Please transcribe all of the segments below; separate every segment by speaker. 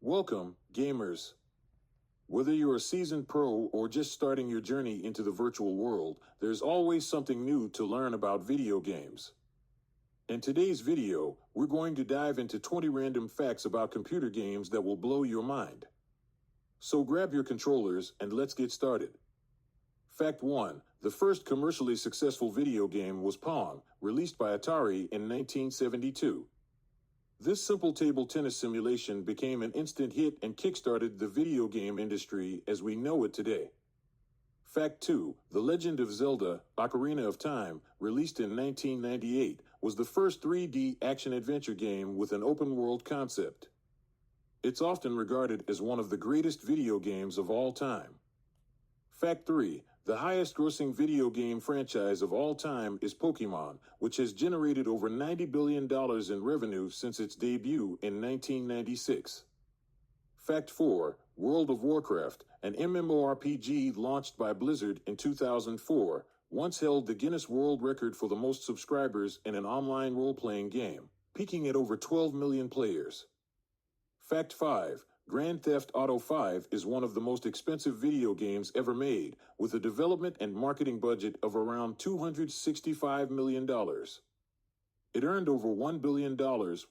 Speaker 1: Welcome, gamers. Whether you're a seasoned pro or just starting your journey into the virtual world, there's always something new to learn about video games. In today's video, we're going to dive into 20 random facts about computer games that will blow your mind. So grab your controllers and let's get started. Fact 1. The first commercially successful video game was Pong, released by Atari in 1972. This simple table tennis simulation became an instant hit and kickstarted the video game industry as we know it today. Fact 2. The Legend of Zelda: Ocarina of Time, released in 1998, was the first 3D action-adventure game with an open-world concept. It's often regarded as one of the greatest video games of all time. Fact 3. The highest-grossing video game franchise of all time is Pokémon, which has generated over $90 billion in revenue since its debut in 1996. Fact 4. World of Warcraft, an MMORPG launched by Blizzard in 2004, once held the Guinness World Record for the most subscribers in an online role-playing game, peaking at over 12 million players. Fact 5. Grand Theft Auto V is one of the most expensive video games ever made, with a development and marketing budget of around $265 million. It earned over $1 billion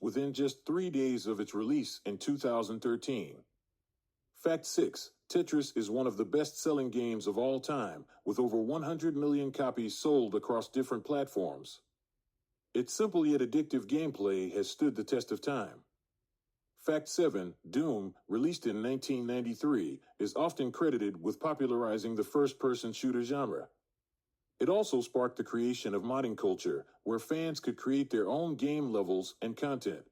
Speaker 1: within just 3 days of its release in 2013. Fact 6. Tetris is one of the best-selling games of all time, with over 100 million copies sold across different platforms. Its simple yet addictive gameplay has stood the test of time. Fact 7. Doom, released in 1993, is often credited with popularizing the first-person shooter genre. It also sparked the creation of modding culture, where fans could create their own game levels and content.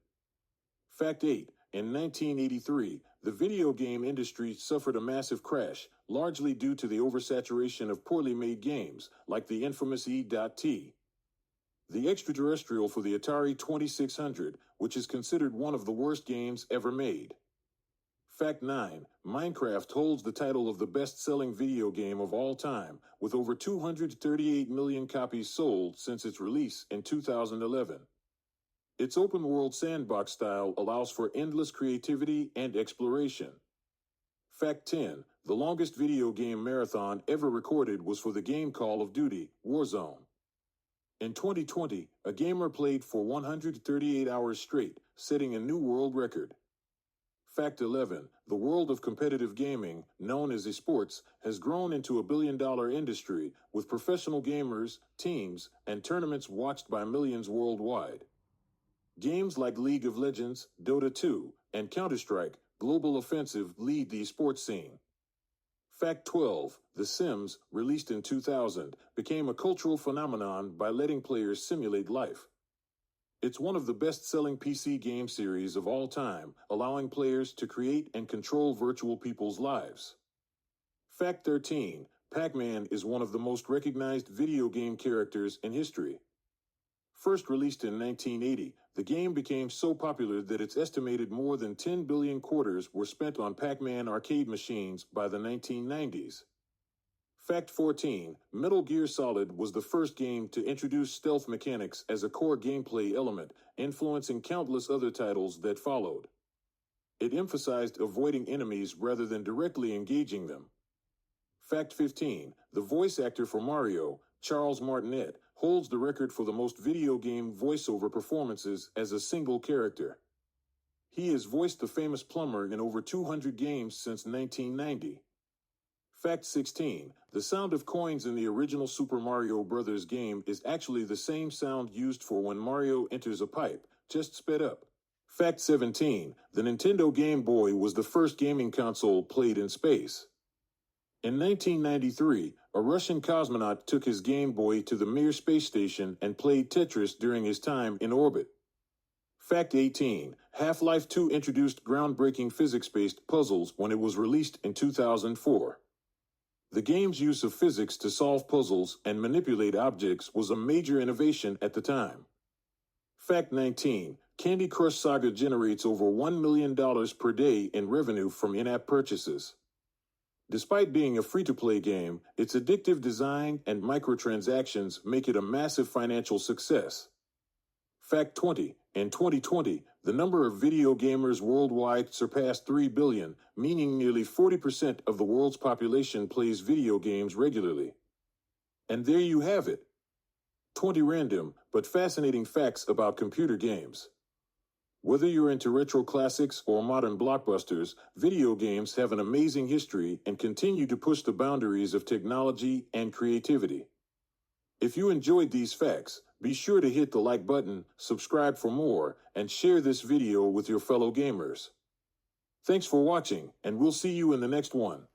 Speaker 1: Fact 8. In 1983, the video game industry suffered a massive crash, largely due to the oversaturation of poorly made games, like the infamous E.T. The extraterrestrial for the Atari 2600, which is considered one of the worst games ever made. Fact 9. Minecraft holds the title of the best-selling video game of all time, with over 238 million copies sold since its release in 2011. Its open-world sandbox style allows for endless creativity and exploration. Fact 10. The longest video game marathon ever recorded was for the game Call of Duty: Warzone. In 2020, a gamer played for 138 hours straight, setting a new world record. Fact 11. The world of competitive gaming, known as esports, has grown into a billion-dollar industry, with professional gamers, teams, and tournaments watched by millions worldwide. Games like League of Legends, Dota 2, and Counter-Strike: Global Offensive lead the esports scene. Fact 12. The Sims, released in 2000, became a cultural phenomenon by letting players simulate life. It's one of the best-selling PC game series of all time, allowing players to create and control virtual people's lives. Fact 13. Pac-Man is one of the most recognized video game characters in history. First released in 1980, the game became so popular that it's estimated more than 10 billion quarters were spent on Pac-Man arcade machines by the 1990s. Fact 14. Metal Gear Solid was the first game to introduce stealth mechanics as a core gameplay element, influencing countless other titles that followed. It emphasized avoiding enemies rather than directly engaging them. Fact 15. The voice actor for Mario, Charles Martinet, holds the record for the most video game voiceover performances as a single character. He has voiced the famous plumber in over 200 games since 1990. Fact 16. The sound of coins in the original Super Mario Bros. Game is actually the same sound used for when Mario enters a pipe, just sped up. Fact 17. The Nintendo Game Boy was the first gaming console played in space. In 1993, a Russian cosmonaut took his Game Boy to the Mir space station and played Tetris during his time in orbit. Fact 18. Half-Life 2 introduced groundbreaking physics-based puzzles when it was released in 2004. The game's use of physics to solve puzzles and manipulate objects was a major innovation at the time. Fact 19. Candy Crush Saga generates over $1 million per day in revenue from in-app purchases. Despite being a free-to-play game, its addictive design and microtransactions make it a massive financial success. Fact 20. In 2020, The number of video gamers worldwide surpassed 3 billion, meaning nearly 40% of the world's population plays video games regularly. And there you have it. 20 random but fascinating facts about computer games. Whether you're into retro classics or modern blockbusters, video games have an amazing history and continue to push the boundaries of technology and creativity. If you enjoyed these facts, be sure to hit the like button, subscribe for more, and share this video with your fellow gamers. Thanks for watching, and we'll see you in the next one.